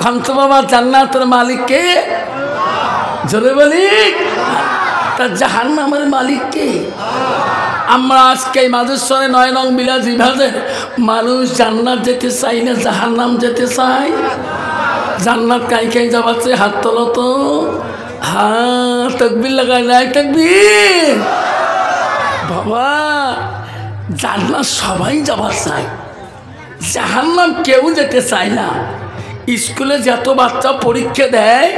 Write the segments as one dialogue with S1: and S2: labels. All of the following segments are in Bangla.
S1: খন্ত বাবা জান্নাতের মালিক কে? জোরে বলি। তার জাহান্নামের মালিক কে? আমরা আজকে মাদেশ্বরে 9 নং বিলাস বিভাগের মানুষ জান্নাত যেতে চাই না জাহান্নাম যেতে চাই? জান্নাত কাই কাই যাবাচ্ছে হাত তোলো তো। হ্যাঁ তাকবীর লাগাই নাই তাকবীর। বাবা জান্নাত সবাই যাবার চায়, জাহান্নাম কেউ যেতে চায় না। স্কুলে যত বাচ্চা পরীক্ষা দেয়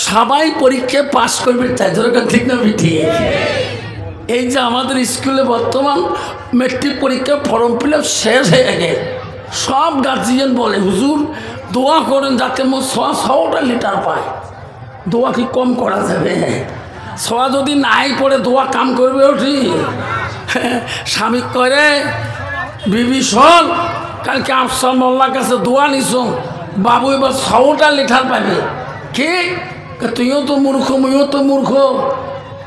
S1: সবাই পরীক্ষায় পাশ করবে চাই, যেরকম ঠিক না ঠিক? এই যে আমাদের স্কুলে বর্তমান মেট্রিক পরীক্ষার ফর্ম ফিল আপ শেষ হয়ে গেছে, সব গার্জিয়ান বলে হুজুর দোয়া করেন যাতে মোট 100টা লিটার পায়। দোয়া কি কম করা যাবে? সোয়া যদি নাই পড়ে দোয়া কাম করবে ওঠি। স্বামী করে বিবি শোন কালকে আফসার মোল্লার কাছে দোয়া নিছ, বাবু এবার 100টা লিটার পাবে। কি তুইও তো মূর্খ মুইও তো মূর্খ,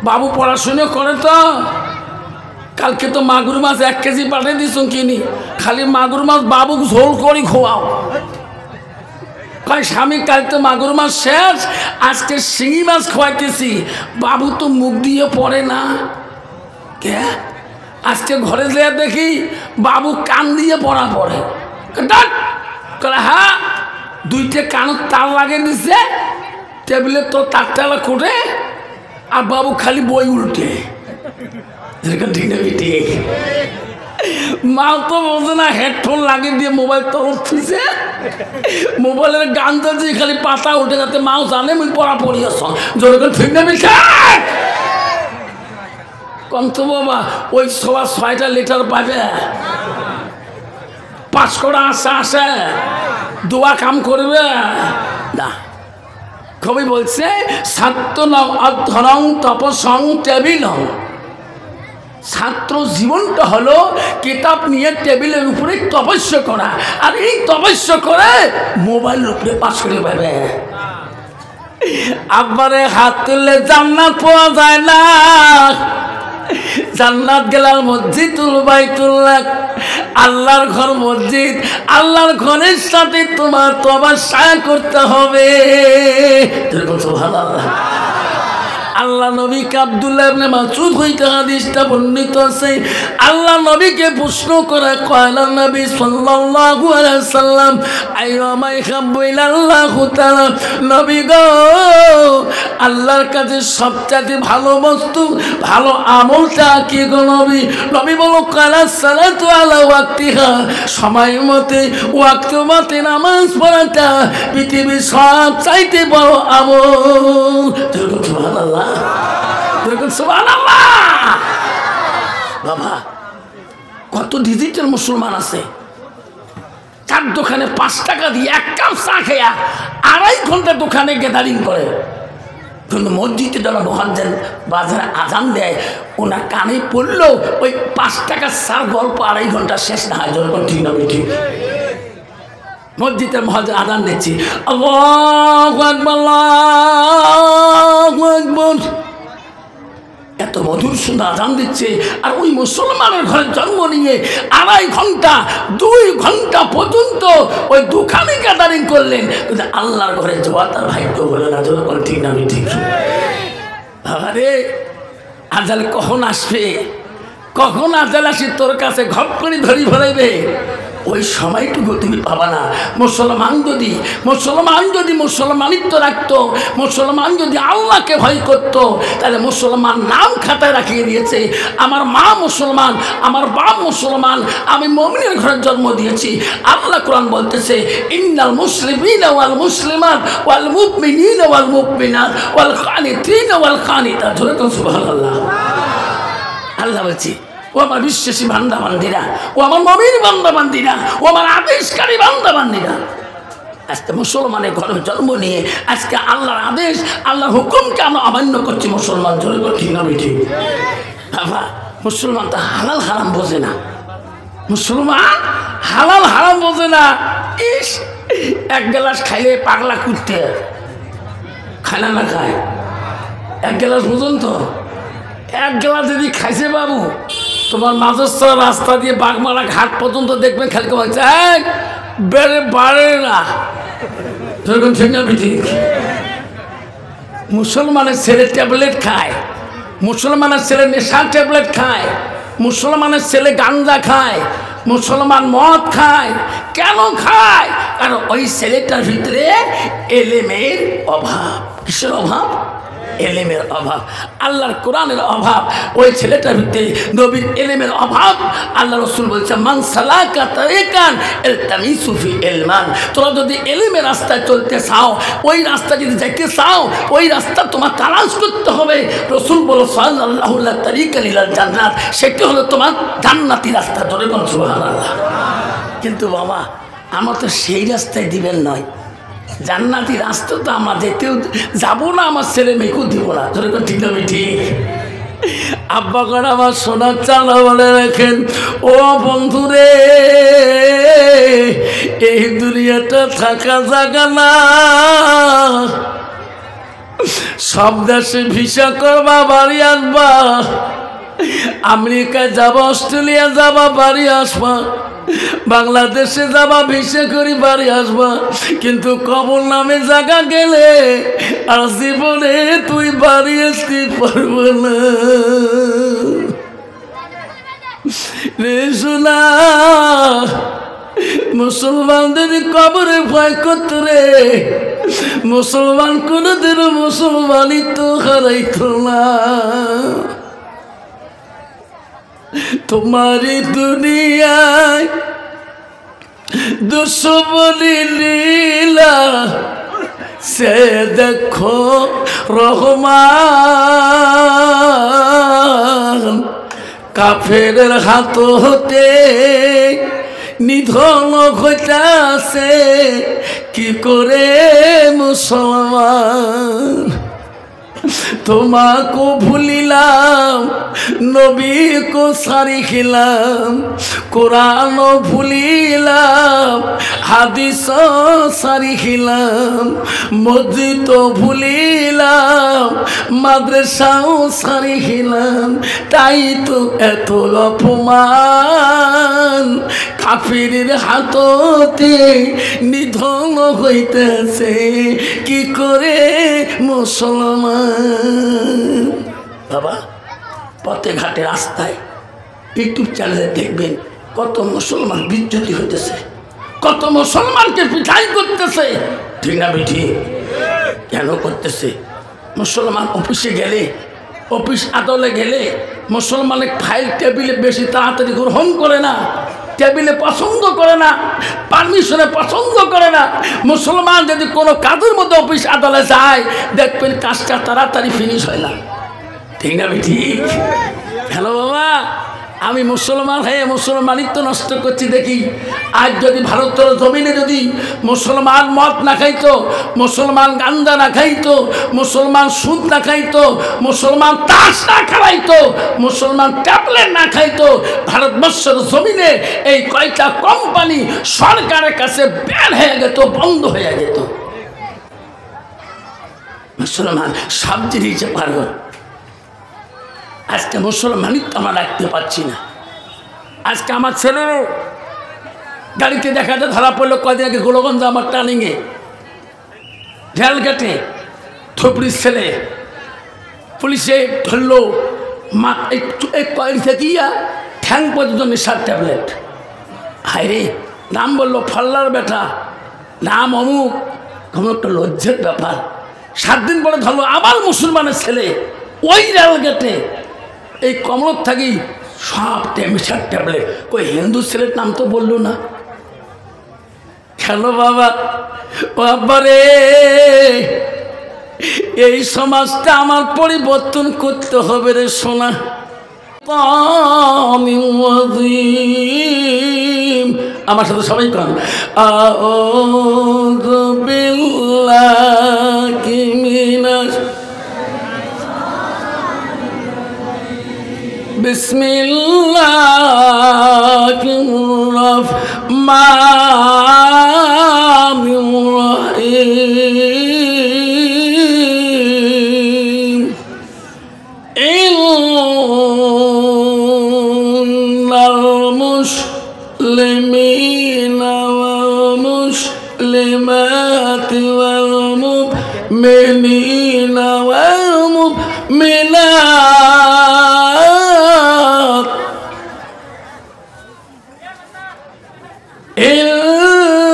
S1: বাবু পড়াশুনো করে তো। কালকে তো মাগুর মাছ 1 কেজি পাঠিয়ে দিছ কিনি, খালি মাগুর মাছ বাবুক ঝোল করি খোয়াও। স্বামী কাল তো মাগুর মাছ শেষ, আজকে শিঙি মাছ খোয়াইতেছি, বাবু তো মুখ দিয়ে পড়ে না। কে আজকে ঘরে যেয়ে দেখি বাবু কান দিয়ে পড়া পড়ে। হ্যাঁ 2টে কানত তার লাগিয়ে দিছে, টেবিলে তো তারটালা খুঁটে, আর বাবু খালি বই উল্টে। ঠিক মা তো বোঝে না, হেডফোন লাগিয়ে দিয়ে মোবাইল তরফ থুইছে, মোবাইলের গান চলছে, খালি পাতা উঠে যাতে মাও জানে মুই পড়া পড়ি আস। যেরকম ঠিক না বিশাল কন্ত বাবা ওই 6টা লিটার পাবে, পাস করা আশা আসে, দোয়া কাম করবে না। কবি বলছে ছাত্র নাও অধ্যয়ন তপসং টেবিলং। ছাত্র জীবনটা হলো কিতাব নিয়ে টেবিলের উপরে তপস্যা করা, আর এই তপস্যা করে মোবাইলের উপরে পাস করে পাবে। আব্বারে হাত তুললে জান্নাত পাওয়া যায় না। জান্নাত গেলার মসজিদুল বাইতুল্লাহ, আল্লাহর ঘর মসজিদ, আল্লাহর ঘরের সাথে তোমার তওবা করতে হবে। সুবহানাল্লাহ। আল্লাহ নবীকে আব্দুল্লাহ ইবনে মাসউদ হইতে হাদিসটা বর্ণিত আছে। আল্লাহ নবীকে প্রশ্ন করে কয়লা নবী সাল্লাল্লাহু আলাইহি সাল্লাম আইয়ামা ইহাব্বু ইলাল্লাহু তাআলা, নবী গো আল্লাহর কাছে সবচেয়ে ভালো বস্তু ভালো আমলটা কি গো নবী? নবী বলো কালা সালাতু আলা ওয়াক্তিহা, সময় মতে ওয়াক্ত মতে নামাজ পড়াটা পৃথিবীর সবচাইতে বড় আমল। সুবহানাল্লাহ সুবহানাল্লাহ। বাবা কত ডিজিটাল মুসলমান আছে, চার দোকানে 5 টাকা দিয়ে 1 কাপ চা খেয়া 2.5 ঘন্টা দোকানে গ্যাদারিং করে, কিন্তু মসজিদে যারা মহাজন বাজারে আজান দেয় ওনার কানে পড়লেও ওই 5 টাকার চার গল্প 2.5 ঘন্টা শেষ না হয়। যখন ঠিক না ঠিক মসজিদের মহাজন আজান দিচ্ছি, আল্লাহু আকবার আল্লাহু আকবার, এত মধুর সুন্দর আজান দিচ্ছে, আর ওই মুসলমানের ঘরে জন্ম নিয়ে 2.5 ঘন্টা 2 ঘন্টা পর্যন্ত ওই দোকানে গ্যাদারিং করলেন, কিন্তু আল্লাহর ঘরে যাওয়া তার ভাগ্য হলো না। যখন ঠিক না ঠিক। আরে আজাল কখন আসবে, কখন আজাল আসে তোর কাছে ঘপ করে ধরি ভরাইবে, ওই সময়টুকু তুমি পাবা না। মুসলমান যদি মুসলমানিত্ব রাখতো, মুসলমান যদি আল্লাহকে ভয় করতো, তাহলে মুসলমান নাম খাতায় রাখিয়ে দিয়েছে। আমার মা মুসলমান, আমার বাপ মুসলমান, আমি মুমিনের ঘরে জন্ম দিয়েছি। আল্লাহ কোরআন বলতেছে ইন্নাল মুসলিমিনা ওয়াল মুসলিমাত ওয়াল মুমিনিনা ওয়াল মুমিনাত ওয়াল কানিতিনা ওয়াল কানিতাত। সুবহানাল্লাহ। আল্লাহ বলছি ও আমার বিশ্বাসী বান্দা বান্দিরা, ও আমার মুমিন বান্দা বান্দিরা, ও আমার আদেশকারী বান্দা বান্দিরা, আজকে মুসলমানের ঘরে জন্ম নিয়ে আজকে আল্লাহর আদেশ আল্লাহর হুকুমকে আমরা অমান্য করছি। মুসলমান জোরে করে ঠিক না ঠিক? বাবা মুসলমান তো হালাল হারাম বোঝে না, মুসলমান হালাল হারাম বোঝে না। ইস 1 গ্লাস খাইলে পাগলা কুত্তে খায় না খায়, 1 গ্লাস বুঝুন তো, 1 গ্লাস যদি খাইছে বাবু, তোমার মাঝস্থ রাস্তা দিয়ে বাগমারা ঘাট পর্যন্ত দেখবেন খালি বলছে বেড়ে বাড়ে না, তখন ঠিক না ঠিক? মুসলমানের ছেলে ট্যাবলেট খায়, মুসলমানের ছেলে নেশা ট্যাবলেট খায়, মুসলমানের ছেলে গাঁজা খায়, মুসলমান মদ খায়। কেন খায়? কারণ ওই ছেলেটার ভিতরে এলেমের অভাব। কিসের অভাব? এলেমের অভাব, আল্লাহর কোরআনের অভাব। ওই ছেলেটার ভিতরে নবীর এলেমের অভাব। আল্লাহ রসুল বলছে, মান সালাকা তারিকান ইলতামিসু ফি ইলমান। তোরা যদি এলেমের রাস্তায় চলতে চাও, ওই রাস্তা যদি যাইতে চাও, ওই রাস্তা তোমার তালাশ করতে হবে। রসুল বলো সাল্লাল্লাহু আলাইহি তারিকান ইলাল জান্নাত, সেটি হলো তোমার জান্নাতি রাস্তা। ধরে কোন সুবহানাল্লাহ। কিন্তু বাবা, আমার তো সেই রাস্তায় দিবেন নয়, জান্নাতি রাস্তা তো আমার যেতেও যাবো না, আমার ছেলে মেয়েকেও দিব না। ধরে ঠিক না ঠিক? আব্বা করে আমার সোনার চালা বলে রাখেন, ও বন্ধুরে, এই দুনিয়াটা থাকা জায়গা না। সব দেশে ভিসা করবা, বাড়ি আসবা, আমেরিকায় যাবা, অস্ট্রেলিয়া যাবা, বাড়ি আসবা, বাংলাদেশে যাবা, ভিসা করি বাড়ি আসবা। কিন্তু কবর নামে জায়গা গেলে আর জীবনে তুই বাড়ি আসতে পারবো না রে সোনা। মুসলমানদের কবরে ভয় করত রে, মুসলমান কোনদিন মুসলমানই তো হারাইত না। তোমারি দুনিয়ায় দুশ্মনী লীলা সে দেখো রহমান। কাফেরের হাত হতে নিধন হইতাছে কি করে মুসলমান। তোমাকে ভুলিলাম, নবীকে সারি খিলাম, কোরআন ভুলিলাম, হাদিস সারি খিলাম, মসজিদ ভুলিলাম, মাদ্রাসাও সারি খিলাম। তাই তো এত অপমান কাফিরের হাততে নিধন হইতেছে কি করে মুসলমান। বাবা, পথে ঘাটে রাস্তায় ইউটিউব চ্যানেলে দেখবেন কত মুসলমান বিচ্যুতি হইতেছে, কত মুসলমানকে পিঠাই করতেছে। ঠিক না বেঠি? কেন করতেছে? মুসলমান অফিসে গেলে, অফিস আদালতে গেলে মুসলমানের ফাইল টেবিলে বেশি তাড়াতাড়ি গ্রহণ করে না, টেবিলে পছন্দ করে না, পারমিশনে পছন্দ করে না। মুসলমান যদি কোনো কাজের মধ্যে অফিস আদালতে যায়, দেখবেন কাজটা তাড়াতাড়ি ফিনিশ হয় না। ঠিক না ঠিক? হ্যালো বাবা, আমি মুসলমান হয়ে মুসলমানিত্ব নষ্ট করছি দেখি। আজ যদি ভারতের জমিনে যদি মুসলমান মদ না খাইতো, মুসলমান গান্দা না খাইতো, মুসলমান সুদ না খাইতো, মুসলমান তাস না খাইতো, মুসলমান ট্যাবলেট না খাইতো, ভারতবর্ষের জমিনে এই কয়টা কোম্পানি সরকারের কাছে ব্যান হয়ে যেত, বন্ধ হয়ে যেত। মুসলমান সব জিনিসে পারবেন। আজকে মুসলমানিত্ব আমরা রাখতে পারছি না। আজকে আমার ছেলে গাড়িতে দেখাতে ধরা পড়লো কয়দিন আগে গোলগঞ্জ আমার টার্নিংয়ে রেলগেটে, থুপড়ির ছেলে পুলিশে ধরলো, কয়েক গিয়া ঠ্যাং পর্যন্ত নেশার ট্যাবলেট। হায় রে, নাম বললো ফল্লার বেটা, নাম অমুক। কোনো একটা লজ্জার ব্যাপার। 7 দিন পরে ধরলো আবার মুসলমানের ছেলে ওই রেলগেটে, এই কমলত থাকি সব নেশার ট্যাবলেট। কই হিন্দু ছেলের নাম তো বললো না কেন বাবা? বাবা রে, এই সমাজটা আমার পরিবর্তন করতে হবে রে সোনা। আমার সাথে সবাই কন, আউযু বিল্লাহি মিনাশ বিসমিল্লাহির রহমানির রহিম। ইন্নাল মুসলিমিনা ওয়াল মুসলিমাতি والمؤمنين والمؤمنات إلا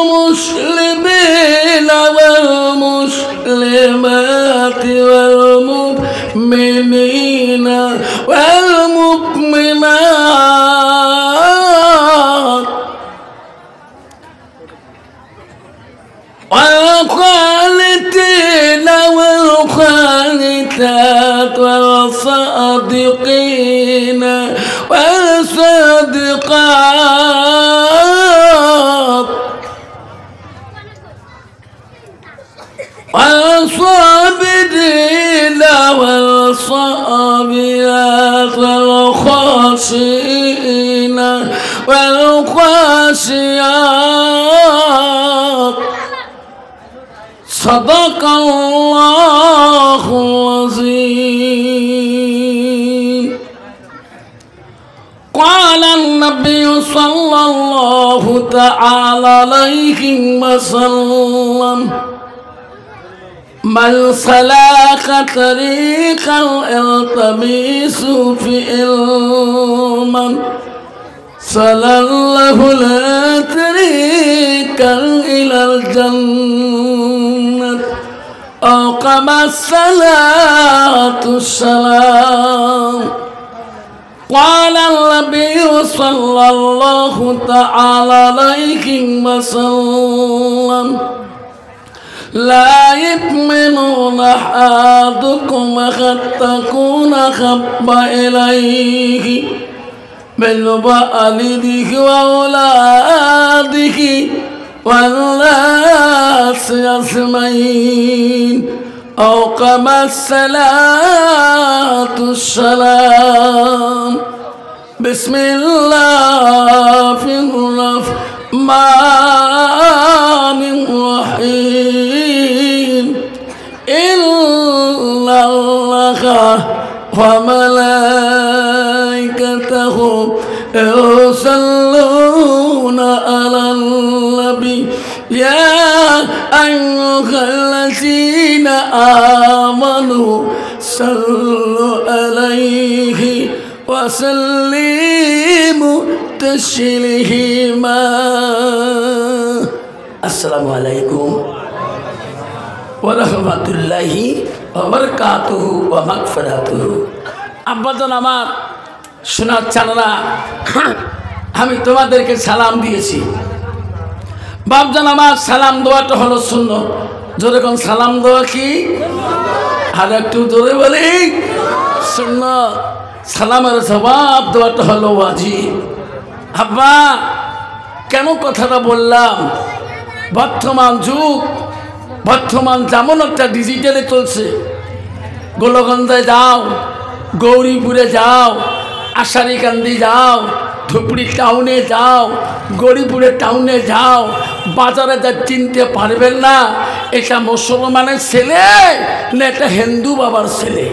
S1: المسلمين والمسلمات والمؤمنين والمؤمنات والقانتين والقانتات والصادقين والصادقات والصابرين والصابرات والخاشعين والخاشعات صدق الله العظيم. قال النبي صلى الله تعالى عليه وسلم من سلك طريقا يلتمس فيه علما سلله له طريقا إلى الجنة أو كما الصلاة السلام. قال النبي صلى الله تعالى عليه وسلم لا يؤمن أحدكم حتى تكون أحب إليه من والده وأولاده والناس أجمعين أو كما الصلاة السلام. بسم الله الرحمن الرحيم. إن الله وملائكته يصلون على النبي يا أيها الذين آمنوا صلوا عليه وسلموا تسليما. السلام عليكم ورحمة الله وبركاته ومغفرته. আব্বাজান আমার শোনার চালানা, আমি তোমাদেরকে সালাম দিয়েছি। বাপজান আমার সালাম দেওয়াটা হলো সুন্নাত। জোরে কোন সালাম দেওয়া কি? আর একটু জোরে বলি সুন্নাত। সালামের জবাব দেওয়াটা হলো ওয়াজিব। আব্বা কেন কথাটা বললাম, বর্তমান যুগ, বর্তমান যেমন একটা ডিজিটালে চলছে, গোলগঞ্জে যাও, গৌরীপুরে যাও, আশারিকান্দি যাও, ধুপড়ি টাউনে যাও, গৌরীপুরের টাউনে যাও, বাজারে যা চিনতে পারবেন না এটা মুসলমানের ছেলে না এটা হিন্দু বাবার ছেলে।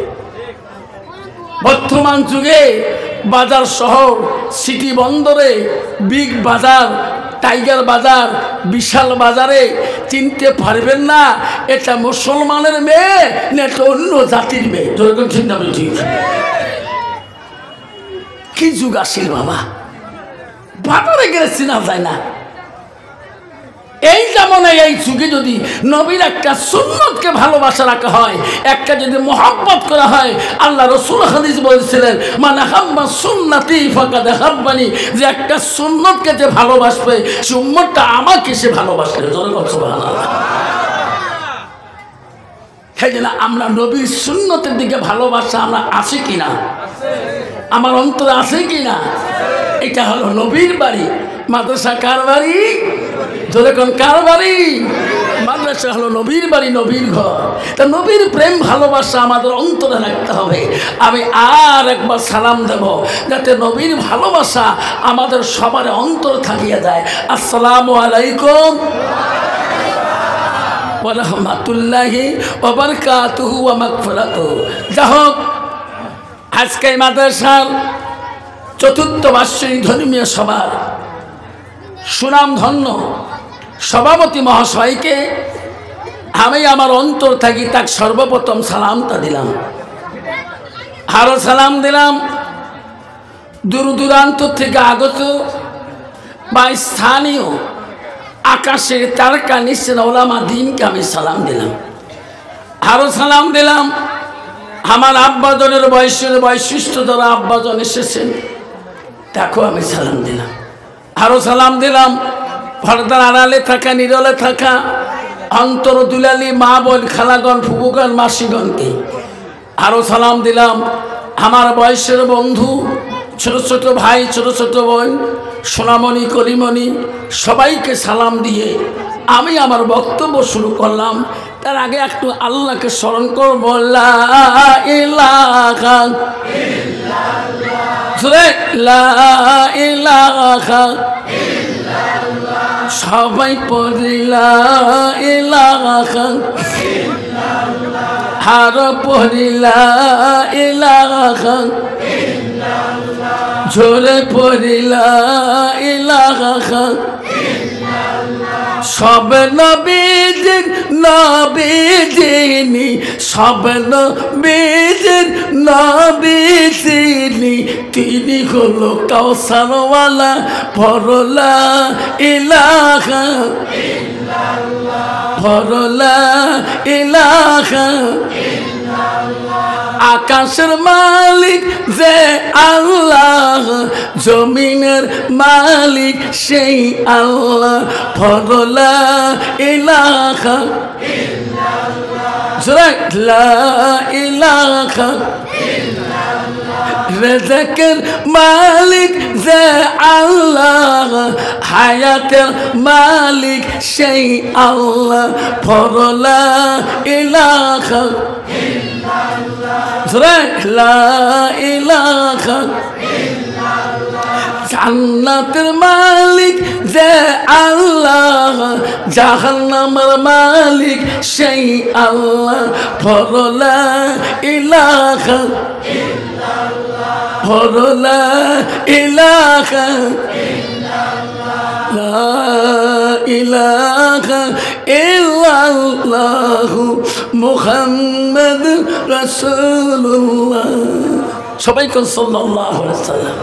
S1: বর্তমান যুগে বাজার শহর, সিটি বন্দরে, বিগ বাজার, টাইগার বাজার, বিশাল বাজারে চিনতে পারবেন না এটা মুসলমানের মেয়ে না এটা অন্য জাতির মেয়ে। যেরকম চিন্তা বলছি, কি যুগ আসিল বাবা, বাজারে গেলে চেনা যায় না। এই জামানে এই যুগে যদি নবীর একটা সুন্নতকে ভালোবাসা রাখা হয়, একটা যদি মহব্বত করা হয়, আল্লাহ রাসূল হাদিস বলেছিলেন মান আহাব্বা সুন্নতি ফাকাদ আহাব্বানি, যে একটা সুন্নতকে যে ভালোবাসবে সে উম্মতটা আমাকে সে ভালোবাসবে। জোরে বল সুবহানাল্লাহ। সেই জন্য আমরা নবীর সুন্নতের দিকে ভালোবাসা আমরা আছে কিনা, আমার অন্তরে আছে কিনা? এটা হলো নবীর বাড়ি। মাদ্রাসা কার বাড়ি? জোরে কোন কার বাড়ি? মাদ্রাসা হলো নবীর বাড়ি, নবীর ঘর। তা নবীর প্রেম ভালোবাসা আমাদের অন্তরে রাখতে হবে। আমি আর একবার সালাম দেব যাতে নবীর ভালোবাসা আমাদের সবার অন্তরে থাকিয়ে যায়। আসসালামু আলাইকুম ওয়া রাহমাতুল্লাহি ওয়া বারাকাতুহু ওয়া মাগফিরাতুহু। যাই হোক, আজকে মাদ্রাসার চতুর্থ বার্ষিক ধর্মীয় সভার সুনামধন্য সভাপতি মহাশয়কে আমি আমার অন্তর থাকি তাকে সর্বপ্রথম সালামটা দিলাম, আরো সালাম দিলাম দূর দূরান্ত থেকে আগত বা স্থানীয় আকাশের তারকা নিশ্চয় ওলামা দিনকে আমি সালাম দিলাম, আরো সালাম দিলাম আমার আব্বাজনের বয়সের বৈশিষ্ট্য দ্বারা আব্বাজন এসেছেন তাকেও আমি সালাম দিলাম, আরো সালাম দিলাম পর্দার আড়ালে থাকা নীরলে থাকা অন্তর দুলালি মা বোন খালাগণ ফুবুগণ মাসিগণকে, আরো সালাম দিলাম আমার বয়সের বন্ধু ছোট ছোট ভাই ছোট ছোট বোন সোনামণি কলিমণি সবাইকে সালাম দিয়ে আমি আমার বক্তব্য শুরু করলাম। তার আগে একটু আল্লাহকে স্মরণ করব, লা ইলাহা ইল্লাল্লাহ, লা ইলাহা ইল্লাল্লাহ, সবাই পড়ি লা ইলাহা ইল্লাল্লাহ, আর পড়ি লা ইলাহা ইল্লাল্লাহ, জোরে পড়ি লা ইলাহা ইল্লাল্লাহ, সব নবীজির নবীজিনি, সব নবীজির নবীজিনি, তিনি হলো কাউসারওয়ালা, পড়ো লা ইলাহা ইল্লাল্লাহ, পড়ো লা ইলাহা ইল্লাল্লাহ, আকাশের মালিক যে আল্লাহ, জমিনের মালিক সেই আল্লাহ, পড়ো লা ইলাহা ইল্লাল্লাহ, লা ইলাহা ইল্লাল্লাহ, রিজকের মালিক যে আল্লাহ, হায়াতের মালিক সেই আল্লাহ, পড়ো লা ইলাহা ইল্লাল্লাহ, লা ইলাহা ইল্লাল্লাহ, জান্নাতের মালিক যে আল্লাহ, জাহান্নামের মালিক সেই আল্লাহ, পড়ো লা ইলাহা ইল্লাল্লাহ, পড়ো লা ইলাহা ইল্লাল্লাহ, লা ইলাহা ইল্লাল্লাহ মুহাম্মাদুর রাসূলুল্লাহ। সবাই সাল্লাল্লাহু আলাইহি ওয়াসাল্লাম।